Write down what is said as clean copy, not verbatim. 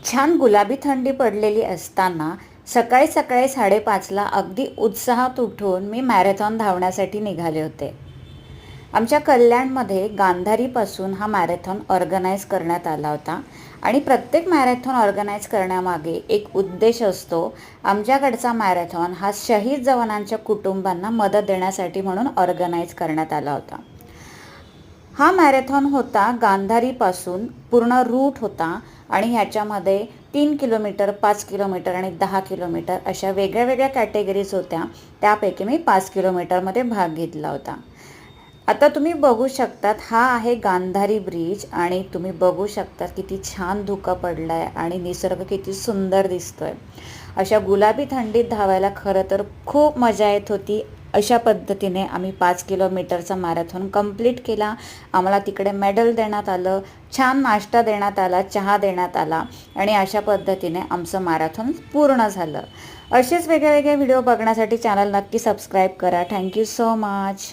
छान गुलाबी थंडी पडलेली असताना सकाळी सकाळी 5:30ला अगदी उत्साहात उठून मी मॅरेथॉन धावण्यासाठी निघाले होते. आमच्या कल्याणमध्ये गांधारीपासून हा मॅरेथॉन ऑर्गनाईज करण्यात आला होता आणि प्रत्येक मॅरेथॉन ऑर्गनाईज करण्यामागे एक उद्देश असतो. आमच्याकडचा मॅरेथॉन हा शहीद जवानांच्या कुटुंबांना मदत देण्यासाठी म्हणून ऑर्गनाईज करण्यात आला होता. हा मॅरेथॉन होता गांधारीपासून पूर्ण रूट होता आणि ह्याच्यामध्ये 3 किलोमीटर, 5 किलोमीटर आणि 10 किलोमीटर अशा वेगळ्या वेगळ्या कॅटेगरीज होत्या. त्यापैकी मी 5 किलोमीटरमध्ये भाग घेतला होता. आता तुम्ही बघू शकतात, हा आहे गांधारी ब्रिज आणि तुम्ही बघू शकता किती छान धुकं पडलं आहे आणि निसर्ग किती सुंदर दिसतोय. अशा गुलाबी थंडीत धावायला खरं तर खूप मजा येत होती. अशा पद्धतीने आम्ही 5 किलोमीटरचा मॅरेथॉन कंप्लीट केला. आम्हाला तिकडे मेडल देण्यात आलं, छान नाश्ता देण्यात आला, चहा देण्यात आला आणि अशा पद्धतीने आमचं मॅरेथॉन पूर्ण झालं. असेच वेगळे वेगळे व्हिडिओ बघण्यासाठी चॅनल नक्की सबस्क्राईब करा. Thank you so much.